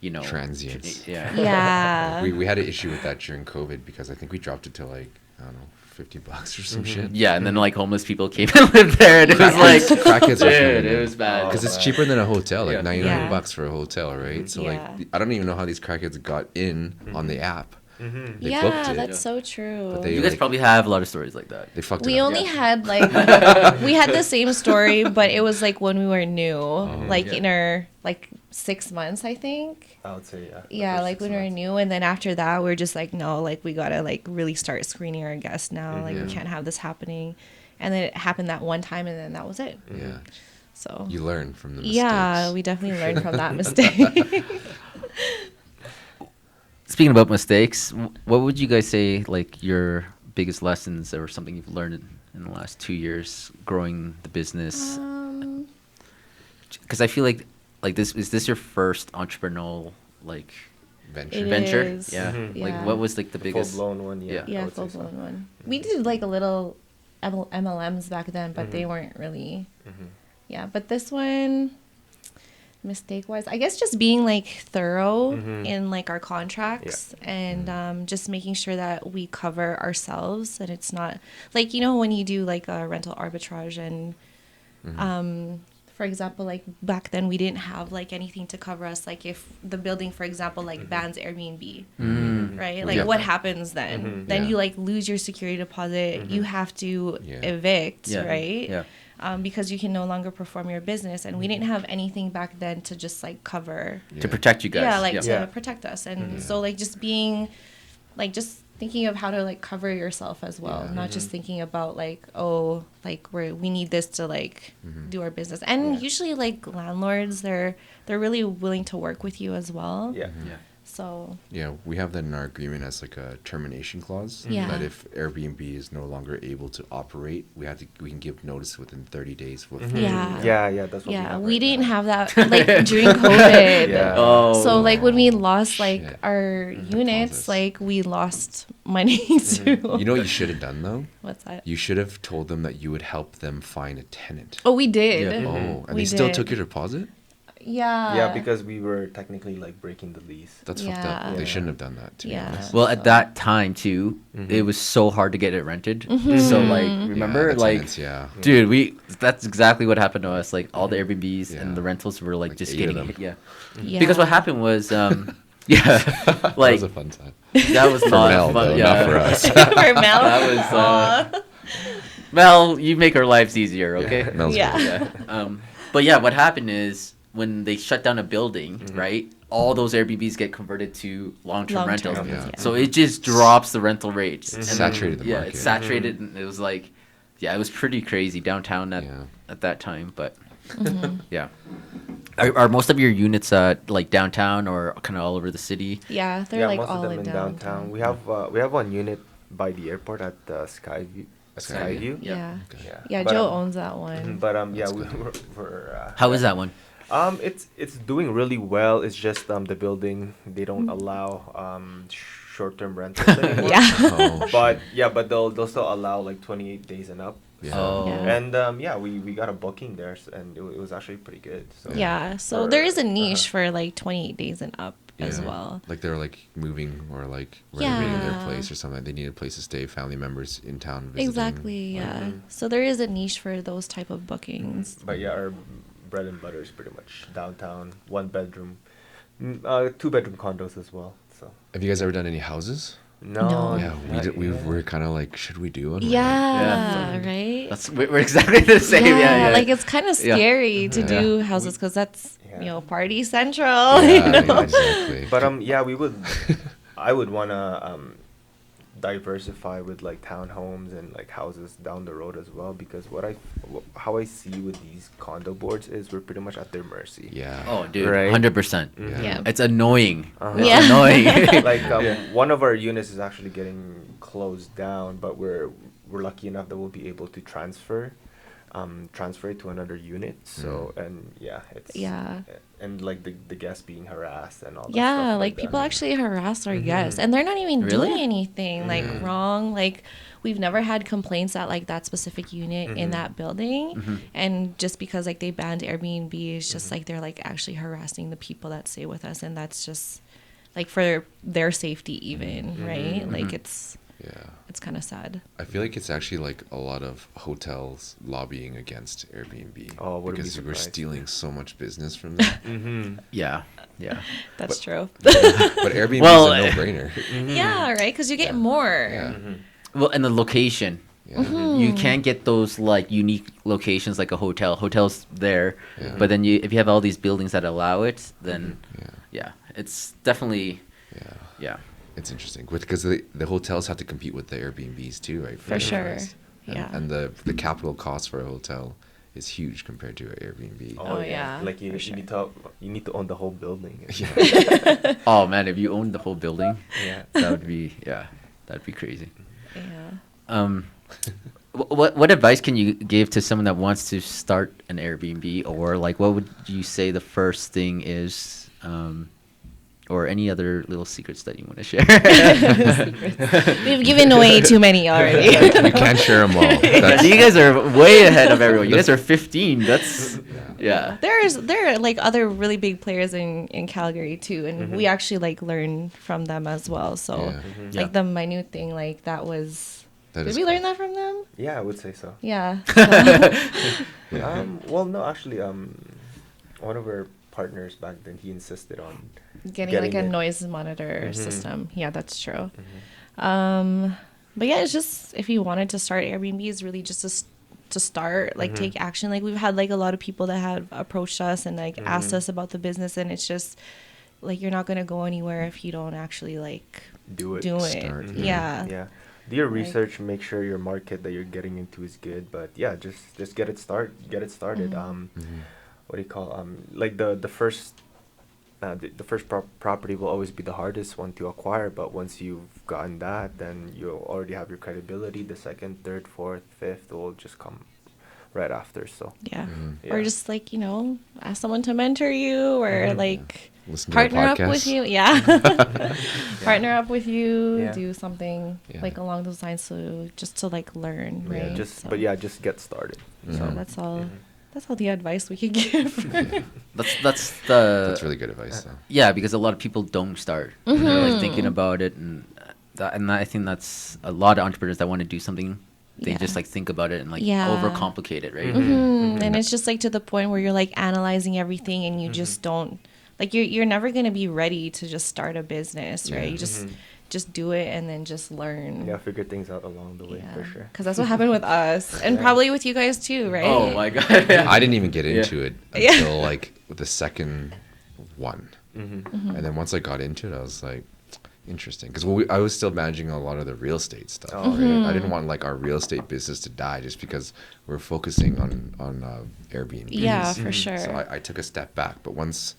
you know Transients. Yeah. Yeah. We had an issue with that during COVID because I think we dropped it to like, I don't know, $50 or some shit. Yeah, and then like homeless people came and lived there, and it was like, Crackheads are dude, coming it in. was bad. Because it's cheaper than a hotel, like Yeah. 99 Yeah. bucks for a hotel, right? So Yeah. like, I don't even know how these crackheads got in on the app. They booked Yeah, it. that's so true. But they You guys like, probably have a lot of stories like that. they fucked We it up. only had like we had the same story, but it was like when we were new, like Yeah. in our like 6 months, I think. I would say, yeah. the Yeah, first like 6 when we were months. new, and then after that, we're just like, no, like we gotta like really start screening our guests now. Like we can't have this happening, and then it happened that one time, and then that was it. Yeah. So You learn from the mistakes. yeah, we definitely learned from that mistake. Speaking about mistakes, what would you guys say like your biggest lessons or something you've learned in the last 2 years growing the business? Because I feel like this is this your first entrepreneurial like Venture. It venture? is. Yeah. Yeah. Like what was like the biggest? Full-blown one, yeah. Yeah. I Yeah, would say full so. blown one. We did like a little MLMs back then, but they weren't really. Yeah, but this one, mistake wise, I guess just being like thorough in like our contracts and just making sure that we cover ourselves and it's not like, you know, when you do like a rental arbitrage and for example, like back then we didn't have like anything to cover us. Like if the building, for example, like bans Airbnb, right? Like Yeah. what happens then? Then Yeah. you like lose your security deposit. You have to Yeah. evict, Yeah. right? Yeah. Because you can no longer perform your business. And we didn't have anything back then to just like cover. To protect you guys. Yeah, like to Yeah. protect us. And so like just being like just thinking of how to like cover yourself as well, not just thinking about like, oh, like we need this to like do our business. And usually like landlords, they're really willing to work with you as well. Yeah. Yeah. So Yeah, we have that in our agreement as like a termination clause. Yeah. That if Airbnb is no longer able to operate, we can give notice within 30 days. Yeah. Yeah, that's what we yeah, have we right didn't now. have that like during COVID. Yeah. Oh. So like when we lost like Shit. our units, Deposits. like we lost money too. You know what you should have done though? What's that? You should have told them that you would help them find a tenant. Oh, we did. Yeah. Oh, and We they still did. took your deposit? Yeah. Yeah, because we were technically like breaking the lease. That's fucked Yeah. up. They Yeah. shouldn't have done that, to be Yeah. honest. Well, at that time too, it was so hard to get it rented. So like, remember, Yeah, the like, tenants, yeah. dude, that's exactly what happened to us. Like all the Airbnbs Yeah. and the rentals were like, Like just 8 of getting them. hit. Yeah. Yeah. Because what happened was, yeah, That like was a fun time. that was not Mel, fun. though, Yeah. not for us. For Mel. That was Mel. You make our lives easier, okay? Yeah, Mel's Yeah. great. Yeah. But yeah, what happened is when they shut down a building, right? All those Airbnbs get converted to long-term Long-term, rentals. yeah. So it just drops the rental rates. And Saturated the yeah, market. it saturated, and it was like, yeah, it was pretty crazy downtown Yeah. at that time. But yeah, are most of your units like downtown or kind of all over the city? Yeah, they're Yeah, like most all of them in in downtown. We have one unit by the airport at Skyview. Skyview. Yeah. Yeah. Yeah, But, Joe owns that one. But yeah, That's we're How is that one? It's doing really well. It's just the building they don't allow short-term rentals anymore. Yeah. Oh, But yeah, but they'll still allow like 28 days and up. Yeah. Oh. Yeah. And yeah, we got a booking there, and it was actually pretty good. So Yeah, so for- there is a niche for like 28 days and up. as Yeah. well. Like they're like moving or like renovating their Yeah. place or something. They need a place to stay. Family members in town visiting. Exactly, yeah. So there is a niche for those type of bookings. But yeah, our bread and butter is pretty much downtown, 1 bedroom, 2 bedroom condos as well. So Have you guys ever done any houses? No. Yeah, we were kind of like, should we do one? We're like, Yeah, right? We're exactly the same. Yeah, like it's kind of Yeah. scary to Yeah. do houses because that's, Yeah. party central, yeah, you know? exactly. But yeah, I would wanna diversify with like townhomes and like houses down the road as well, because how I see with these condo boards is we're pretty much at their mercy. Yeah. Oh, dude, Right. 100%. Yeah. It's annoying. Uh-huh. It's Yeah. annoying. Like one of our units is actually getting closed down, but we're lucky enough that we'll be able to transfer it to another unit. So and yeah, it's Yeah. and like the guests being harassed and all that Yeah, stuff like that. people actually harass our guests, and they're not even Really? doing anything like Yeah. wrong. Like we've never had complaints at like that specific unit in that building, and just because like they banned Airbnb, it's just like they're like actually harassing the people that stay with us, and that's just like for their safety even, right? Like it's kind of sad. I feel like it's actually like a lot of hotels lobbying against Airbnb. Oh, wouldn't be because we're surprised. stealing so much business from them. Mm-hmm. Yeah. That's true. But Airbnb Well, is a no-brainer. Yeah, right? Because you get more. Yeah. Well, and the location. Yeah. You can't get those like unique locations like a hotel. Hotels there, Yeah. but then if you have all these buildings that allow it, then Yeah. it's definitely Yeah. It's interesting because the hotels have to compete with the Airbnbs too, right? For the sure. price. Yeah. And the capital cost for a hotel is huge compared to an Airbnb. Oh, yeah, Like for you sure. need to own the whole building. oh man, if you owned the whole building, Yeah. that'd be crazy. Yeah. What advice can you give to someone that wants to start an Airbnb, or like what would you say the first thing is, or any other little secrets that you want to share? We've given away too many already. You can't share them all. You guys are way ahead of everyone. You guys are 15. That's yeah. There are like other really big players in Calgary too, and we actually like learn from them as well. So Yeah. Yeah. like the minute thing, like that was. That Did is we cool. learn that from them? Yeah, I would say so. Yeah. Well, no, actually, one of our partners back then, he insisted on Getting like a it. noise monitor Mhm. system. Yeah, that's true. Mhm. But yeah, it's just if you wanted to start Airbnb, is really just to start, like take action. Like we've had like a lot of people that have approached us and like asked us about the business, and it's just like you're not gonna go anywhere if you don't actually like Do it. do it. Start, Yeah. Yeah. Do your Like- research. Make sure your market that you're getting into is good. But yeah, just get it started. What do you call like the first. The first property will always be the hardest one to acquire, but once you've gotten that, then you already have your credibility. The second, third, fourth, fifth will just come right after. So Yeah. Mhm. Or Yeah. just like, ask someone to mentor you or like Listen to our partner up with podcast. you. Yeah. Partner up with you, Yeah. do something Yeah. like along those lines just to like learn, right? yeah, So- just get started. So Mhm. that's all the advice we could give. That's the That's really good advice, though. yeah, because a lot of people don't start. They're like thinking about it, and I think that's a lot of entrepreneurs that want to do something. They Yeah. just like think about it and like Yeah. overcomplicate it, right? And it's just like to the point where you're like analyzing everything and you just don't like you're never going to be ready to just start a business, right? You just do it and then just learn. Yeah, figure things out along the way for sure. Because that's what happened with us and probably with you guys too, right? Oh my god! I didn't even get into it Yeah. until like the second one. Mm-hmm. And then once I got into it, I was like, interesting. Because I was still managing a lot of the real estate stuff. Oh, Right? I didn't want like our real estate business to die just because we're focusing on Airbnb. Yeah, for sure. So I took a step back. But once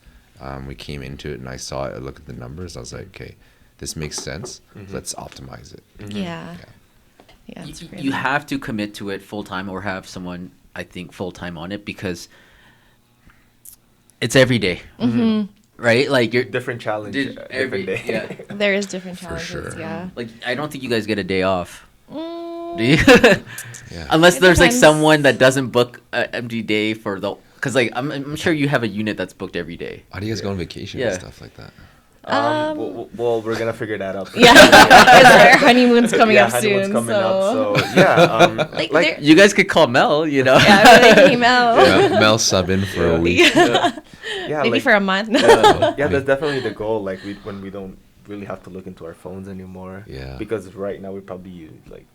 we came into it and I saw it, I looked at the numbers, I was like, okay, this makes sense. Let's optimize it. Yeah. Yeah, it's you crazy. have to commit to it full time or have someone I think full time on it because it's every day, right? Like you're Different challenge Did every day. yeah. There is different For challenges, sure. yeah. Like I don't think you guys get a day off. Mm, Do you? Yeah. Unless It there's like depends. someone that doesn't book an empty day for the because like I'm sure you have a unit that's booked every day. How do you guys go on vacation Yeah. and stuff like that? Well, we're gonna figure that out. Yeah, because our honeymoon's coming Yeah, up honeymoon's soon. coming so. up, so yeah. Like, Like You guys could call Mel, you know. yeah, really came out. Yeah, Mel sub in for a week. yeah, Maybe like, for a month. yeah, that's definitely the goal. Like when we don't really have to look into our phones anymore. Yeah. Because right now we probably use like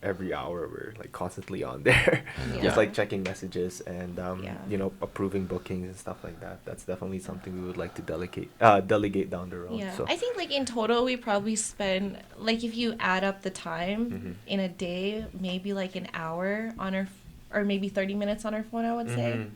every hour we're like constantly on there, Yeah. just like checking messages and Yeah. you know, approving bookings and stuff like that. That's definitely something we would like to delegate down the road. Yeah, So I think like in total we probably spend like if you add up the time Mhm. in a day, maybe like an hour on our or maybe 30 minutes on our phone. I would say. Mhm.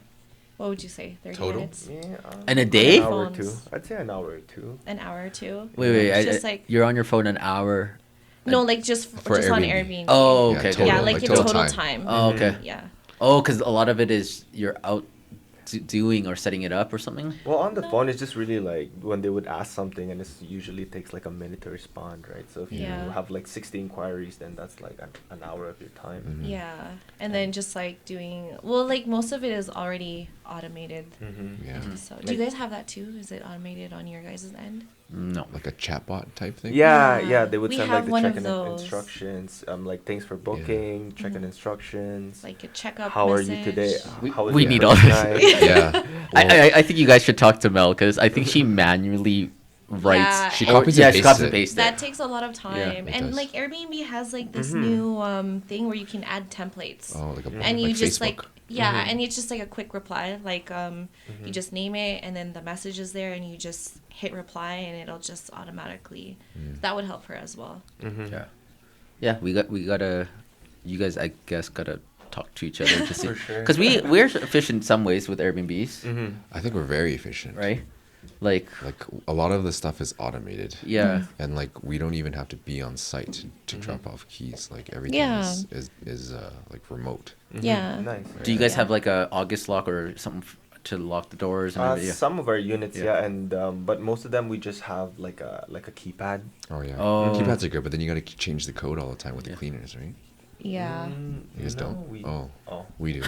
What would you say? 30 Total? minutes, Yeah, In a day? An hour or two. Phones. I'd say an hour or two. an hour or two. Wait. It's just like You're on your phone an hour. no, like just For just on Airbnb. Airbnb. Oh, Yeah, okay. total, yeah, like like your total total time. time. Oh, okay. Yeah. Oh, because a lot of it is you're out doing or setting it up or something. Well, on the No. phone, it's just really like when they would ask something, and it usually takes like a minute to respond, right? So if you Yeah. have like 60 inquiries, then that's like an hour of your time. Mhm. Yeah, and then just like doing like most of it is already automated. Mm-hmm. Yeah. So do you guys have that too? Is it automated on your guys' end? No. Like a chatbot type thing. Yeah, Yeah. yeah, they would We send have like the one of check-in those. instructions, like things for booking, check-in Mhm. instructions. Like a checkup. How are you message. today? We- How was we your need first all this. night? Yeah. I think you guys should talk to Mel because I think she manually writes. Yeah. She or- copies and yeah, she pastes copies and it. pastes That it. takes a lot of time, it and does. like Airbnb has like this Mhm. new thing where you can add templates. Oh, like a And you like just Facebook. like and it's just like a quick reply, like you just name it and then the message is there and you just hit reply and it'll just automatically. That would help her as well. Mhm. Yeah. Yeah, we gotta. You guys, I guess, gotta talk to each other to see For sure. because we're efficient in some ways with Airbnbs, Mhm. I think we're very efficient. right? Like, Like a lot of the stuff is automated. yeah. And like we don't even have to be on site to drop off keys. Like everything Yeah. is like remote. Mhm. Yeah. Nice. Do you guys Yeah. have like a August lock or something to lock the doors and everything? Some of our units, Yeah. yeah, and but most of them we just have like a keypad. Oh yeah. Oh. Keypads are good, but then you gotta change the code all the time with Yeah. the cleaners, right? Yeah. You guys No, don't. we- Oh, Oh. we do. Do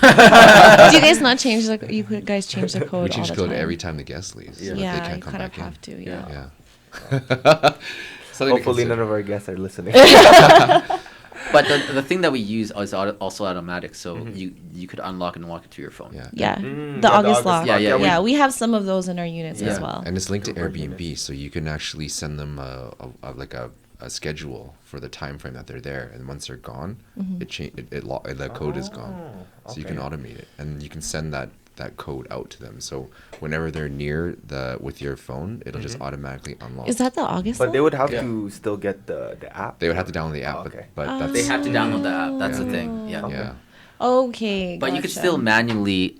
you guys not change the? You guys change the code We change all the the code time? every time the guest leaves. Yeah. So that Yeah, they you can't come kind of back in. have to. Yeah. Yeah. Yeah. Something to Hopefully, none consider. of our guests are listening. But the thing that we use is also automatic, so Mhm. you could unlock and walk it to your phone. Yeah. Yeah. Mm, The yeah, August lock. Yeah, yeah, Yeah, we- we have some of those in our units as Yeah. well. And it's linked to Super Airbnb, unit. so you can actually send them like a schedule for the time frame that they're there, and once they're gone, Mhm. that code is gone. Oh, So you can okay. automate it, and you can send that code out to them. So whenever they're near with your phone, it'll just Mhm. automatically unlock. Is that the August? But they lock? would have Yeah. to still get the app. They would have to download the app, Oh, okay. but Oh. that's They have to download the app. That's the Yeah. thing. Yeah. Okay. yeah. Okay. But you could gotcha. still manually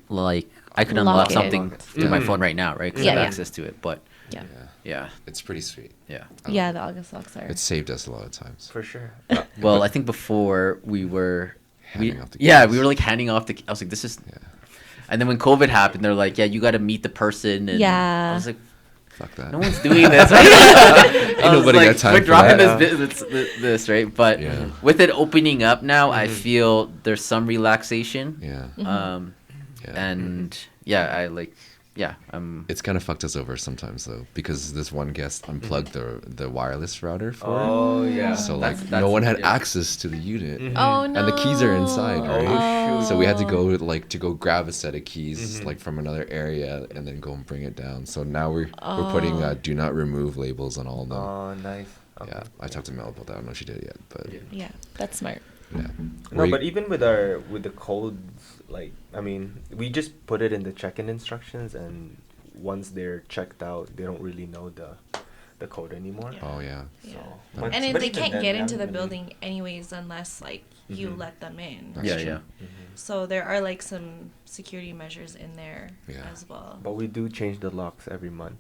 I could Lock unlock it. something Lock it. through my Mhm. phone right now, right? Because Yeah, I have yeah. access to it. But Yeah. yeah, It's pretty sweet. yeah. I Yeah, like the August locks are. it. It saved us a lot of times. For sure. Well, I think before we were Handing off the yeah, keys. we were like handing off the. I was like, this is. Yeah. And then when COVID happened, they're like, yeah, you got to meet the person. And Yeah. I was like, Fuck that. no one's doing this. Right? I was nobody got time We're for dropping that. this, right? But Yeah. with it opening up now, I Mhm. feel there's some relaxation. Yeah. Um, Yeah. and yeah, It's kind of fucked us over sometimes though, because this one guest unplugged the wireless router for it. Oh yeah. So That's- like that's- no one had yeah. access to the unit. Mhm. Oh no. And the keys are inside, right? Oh, shoot. So we had to go to go grab a set of keys Mhm. like from another area and then go and bring it down. So now we're putting do not remove labels on all of them. Oh, nice. Okay. Yeah, I talked to Mel about that. I don't know if she did it yet, but Yeah. Yeah, that's smart. yeah. No, We- but even with the codes, like I mean, we just put it in the check-in instructions, and once they're checked out, they don't really know the code anymore. Yeah. Oh yeah. Yeah. So, But- And then but they even can't then, get they into the haven't really- building anyways unless like you Mhm. let them in. That's yeah, true. yeah. Mhm. So there are like some security measures in there Yeah. as well. But we do change the locks every month.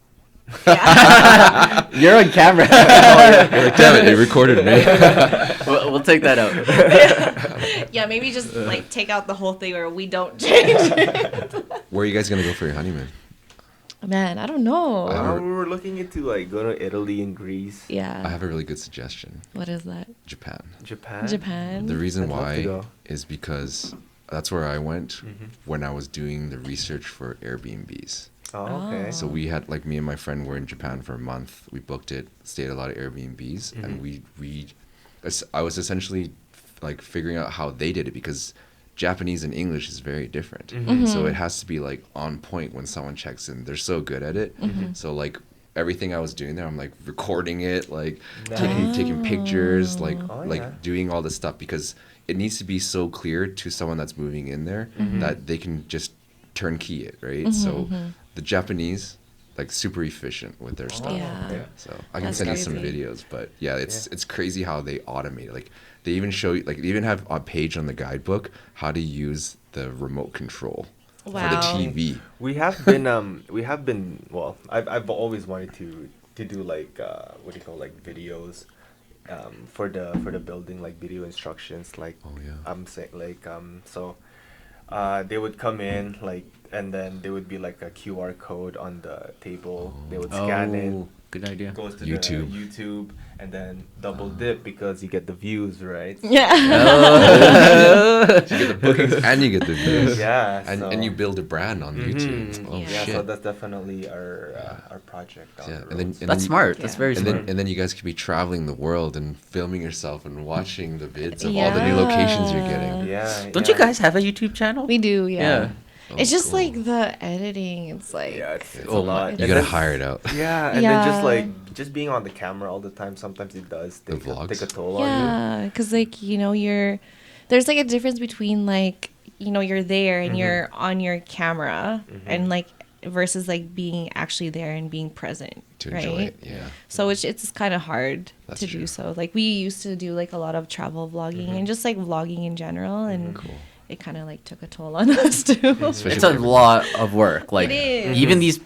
Yeah. You're on camera. You're like, damn it, it recorded me. we'll take that out. Yeah, maybe just like take out the whole thing or we don't change it. Where are you guys gonna go for your honeymoon? Man, I don't know. I We were looking into like go to Italy and Greece, Yeah. I have a really good suggestion. What is that? Japan. Japan. Japan. The reason I'd love to why go. is because that's where I went Mhm. when I was doing the research for Airbnbs. Oh, okay. So we had, like, me and my friend were in Japan for a month. We booked it, stayed at a lot of Airbnbs, and I was essentially like figuring out how they did it, because Japanese and English is very different. So it has to be like on point when someone checks in. They're so good at it. So like everything I was doing there, I'm like recording it, like taking pictures, like doing all this stuff, because it needs to be so clear to someone that's moving in there that they can just turnkey it, right? So the Japanese, like, super efficient with their stuff. Yeah. So I can That's send you some crazy. videos, but yeah, it's crazy how they automate it. Like, they even show you, like, they even have a page on the guidebook how to use the remote control for the Wow. TV. We have been well, I've always wanted to do like what do you call, like, videos for the building, like video instructions, like Oh, yeah. I'm saying, like so they would come in, like, and then there would be like a QR code on the table. They would scan it, Oh, good idea. goes to YouTube. the YouTube, and then double dip because you get the views, right? Yeah. You get the bookings and you get the views. Yeah, And you build a brand on YouTube. Oh, Yeah. Yeah, shit. so that's definitely our project down Yeah, the and then, road. and That's then, smart. That's Yeah. very And smart. then you guys could be traveling the world and filming yourself and watching the vids of all the new locations you're getting. Yeah. Don't yeah. you guys have a YouTube channel? We do, yeah. Yeah. It's Oh, just cool. like the editing. It's like Yeah, it's a Oh, lot. You And gotta then- hire it out. Yeah, and then just Yeah. like just being on the camera all the time, sometimes it does The vlogs? take a toll on you. yeah, because like there's like a difference between like you're there and you're on your camera and like versus like being actually there and being present, To right? enjoy it, yeah. So it's kind of hard That's to true. do so. Like we used to do like a lot of travel vlogging and just like vlogging in general, and Cool. it kind of like took a toll on us too. Especially It's a lot of work. Like is. even these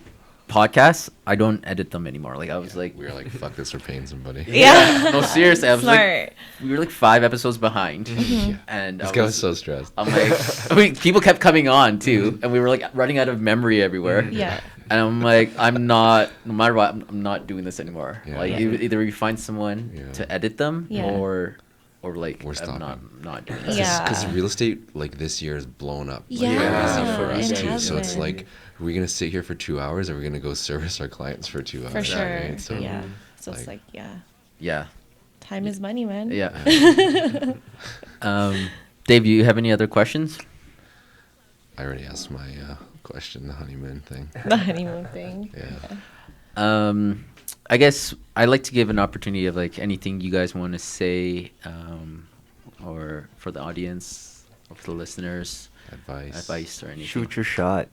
podcasts, I don't edit them anymore. Like I was like, we were like, fuck this, we're paying somebody. Yeah. no, seriously, I was like, Smart. we were like 5 episodes behind, Mm-hmm. and This I guy was so stressed. I'm like, I mean, people kept coming on too, and we were like running out of memory everywhere. Yeah. And I'm like, I'm not, no matter what, I'm not doing this anymore. Yeah. Like Yeah. either you find someone Yeah. to edit them, Yeah. or like We're I'm stopping. not doing this. Yeah. Because real estate, like, this year has blown up like Yeah, crazy for us it too. has So it's been. like, are we gonna sit here for 2 hours, or are we gonna go service our clients for 2 hours? For sure. Right? So, Yeah. So it's like- like, yeah. Yeah, Time is money, man. yeah. Dave, do you have any other questions? I already asked my question, the honeymoon thing. The honeymoon thing. Yeah. I guess I'd like to give an opportunity of like anything you guys want to say, or for the audience or for the listeners, advice or anything. Shoot your shot.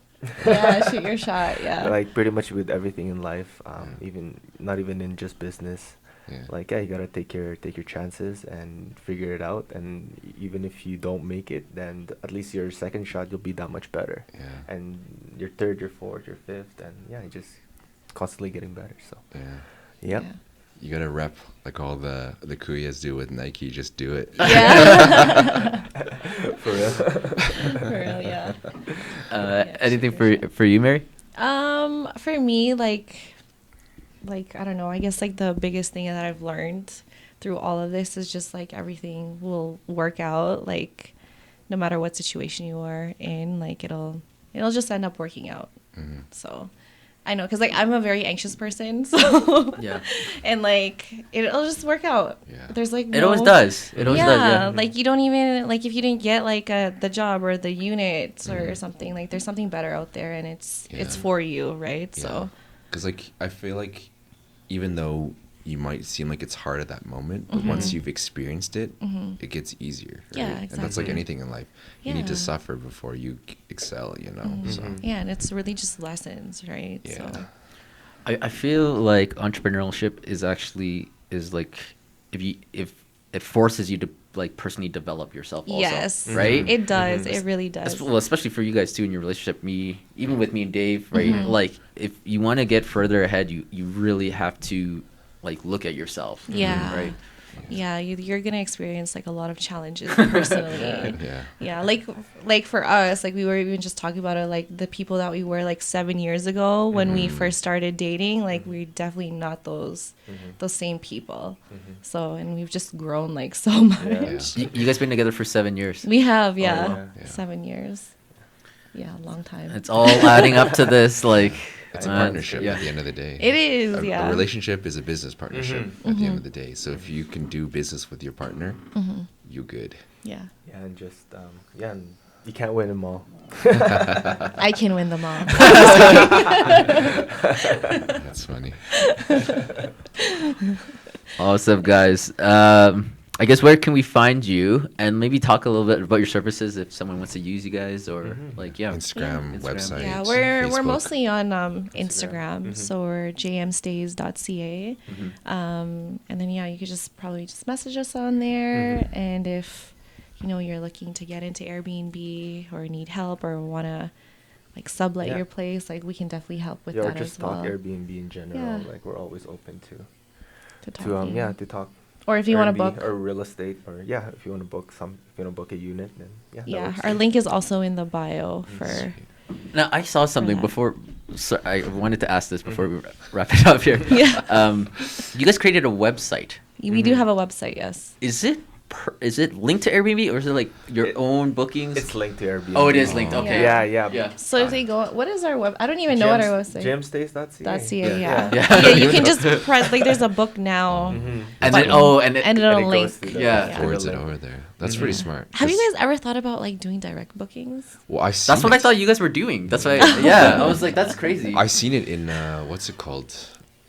Yeah, shoot your shot. Yeah. Like pretty much with everything in life, even not even in just business. Yeah. Like, yeah, you gotta take your chances and figure it out. And even if you don't make it, then at least your second shot you'll be that much better. Yeah. And your third, your fourth, your fifth, and yeah, you just constantly getting better. So Yeah. yep. Yeah. You gotta rep like all the Kuyas do with Nike. Just do it. Yeah. For real. For real, yeah. Anything for you, Mary? For me, like I don't know, I guess like the biggest thing that I've learned through all of this is just like everything will work out, like no matter what situation you are in, like it'll just end up working out. Mhm. So I know, because like I'm a very anxious person, so Yeah. and like it'll just work out. Yeah. There's like It always does. It always does. Yeah. like you don't even like if you didn't get like the job or the units or something, like there's something better out there, and it's Yeah. for you, right? So Because like I feel like even though you might seem like it's hard at that moment, but once you've experienced it, it gets easier. Right? Yeah, And that's like exactly. anything in life. You need to Yeah. suffer before you excel. You know. So yeah, and it's really just lessons, right? yeah. So I feel like entrepreneurship is like if it forces you to like personally develop yourself also, yes, right? It does. It really does. Well, especially for you guys too in your relationship. Even with me and Dave, right? Like if you want to get further ahead, you really have to like look at yourself. Yeah. Right. Yeah, you're gonna experience like a lot of challenges personally. Yeah. Yeah, like for us, like we were even just talking about it, like the people that we were like 7 years ago when we first started dating, like we're definitely not those same people. So, and we've just grown like so much. You guys been together for 7 years. We have, wow. Yeah. 7 years. Yeah, a long time. It's all adding up to this like It's a And- partnership yeah. at the end of the day. It is, A yeah. relationship is a business partnership Mhm. at the end of the day. So if you can do business with your partner, you good. Yeah. Yeah, and just and you can't win them all. I can win them all. That's funny. Awesome, guys. I guess where can we find you, and maybe talk a little bit about your services if someone wants to use you guys, or Instagram, Instagram. website. Yeah, we're Facebook. mostly on Instagram, Mhm. so we're jmstays.ca. And then you could probably just message us on there, and if you're looking to get into Airbnb or need help or want to like sublet Yeah. your place, like we can definitely help with Yeah, or that just as well. talk Airbnb in general. Yeah. Like we're always open to talking. to talk. Or if you want to Airbnb book. or real estate, or if you want to book a unit, then that Yeah, works our too. link is also in the bio for. Now, I saw something that. before. So I wanted to ask this before we wrap it up here. Yeah. You guys created a website. We do have a website, yes. Is it linked to Airbnb, or is it like your It- own bookings? It's linked to Airbnb. Oh, it is linked. Okay. Yeah. So if they go, what is our web? I don't even know what our website. JMStays.ca. .ca, Yeah. yeah. Yeah. Yeah, you can just press like there's a book now. Mhm. And button. then and and it it'll goes link. to the- Yeah. Yeah. Forwards it link. over there. That's pretty smart. Have you 'cause- guys ever thought about like doing direct bookings? Well, I've seen that's what I it. thought you guys were doing. That's why. I was like, that's crazy. I seen it in what's it called,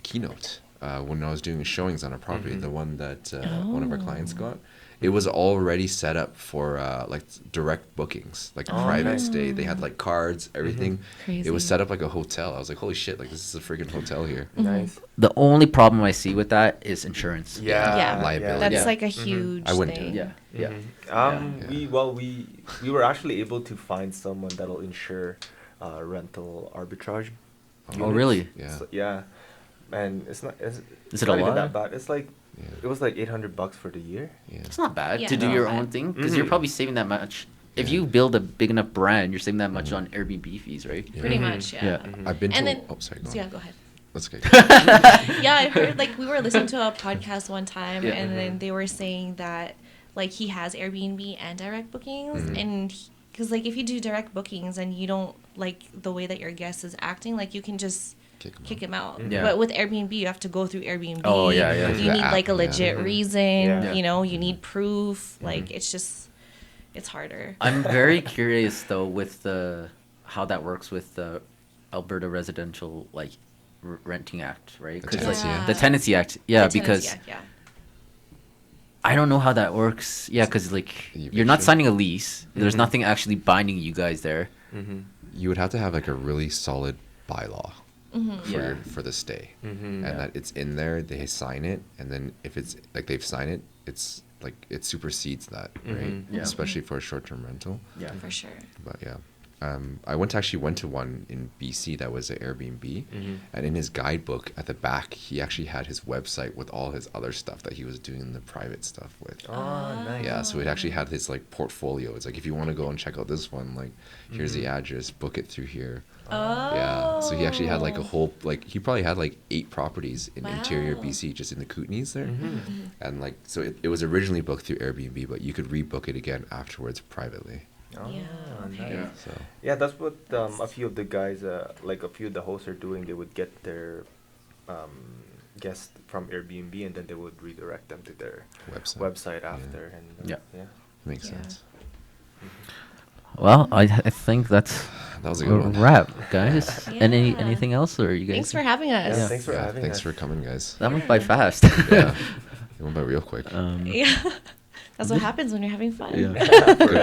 Keynote, when I was doing showings on a property. The one that one of our clients got. It was already set up for like direct bookings, like private nice. stay. They had like cards, everything. Crazy. It was set up like a hotel. I was like, holy shit! Like this is a freaking hotel here. Nice. The only problem I see with that is insurance. Yeah. Liability. That's Yeah. like a huge I wouldn't do thing. it. Yeah. We were actually able to find someone that'll insure rental arbitrage. Oh, units. really? Yeah. So, yeah. And it's not. Is it's it not a even lot? that bad. It's like Yeah. it was like $800 for the year. Yeah. It's not bad Yeah, to do not your bad. own thing because you're Mhm. probably saving that much. If Yeah. you build a big enough brand, you're saving that much on Airbnb fees, right? Yeah. Pretty Mhm. much, yeah. Yeah. I've been to. And then, oh, sorry. Go so on. yeah, go ahead. That's good. Yeah, I heard like we were listening to a podcast one time, Yeah. and then they were saying that like he has Airbnb and direct bookings, and because like if you do direct bookings and you don't like the way that your guest is acting, like you can just kick him out. Yeah. But with Airbnb, you have to go through Airbnb. Oh, yeah, yeah. You The need app, like a yeah. legit reason. Yeah. You need proof. Like it's harder. I'm very curious though with how that works with the Alberta Residential Renting Act, right? The 'Cause, Tenancy Act. the Tenancy Act. Yeah, The because tenancy act, I don't know how that works. Yeah, because The you're not eviction. signing a lease. There's nothing actually binding you guys there. Mm-hmm. You would have to have like a really solid bylaw Yeah. for the stay, Mm-hmm. and that it's in there. They sign it, and then if it's like they've signed it, it's like it supersedes that, right? Mhm. Yeah. Especially for a short-term rental. Yeah. for sure. But yeah, I actually went to one in BC that was an Airbnb, Mhm. and in his guidebook at the back, he actually had his website with all his other stuff that he was doing the private stuff with. Oh, nice. Yeah, so it actually had his like portfolio. It's like if you want to go and check out this one, like here's the address, book it through here. Oh. Yeah, so he actually had like a whole he probably had like 8 properties in interior Wow. BC, just in the Kootenays there, Mm-hmm. and like so it was originally booked through Airbnb, but you could rebook it again afterwards privately. Oh, Yeah, okay. nice. So Yeah, that's what a few of the guys, like a few of the hosts are doing. They would get their guests from Airbnb, and then they would redirect them to their website after. And Yeah. makes Yeah. sense. Well, I think that's That was a a good one. wrap, guys. Yeah. Anything else, or you guys? Thanks for having us. Yeah, thanks for Yeah, having thanks us. for coming, guys. That went by fast. Yeah, it went by real quick. Yeah. That's what happens when you're having fun. Yeah. For real.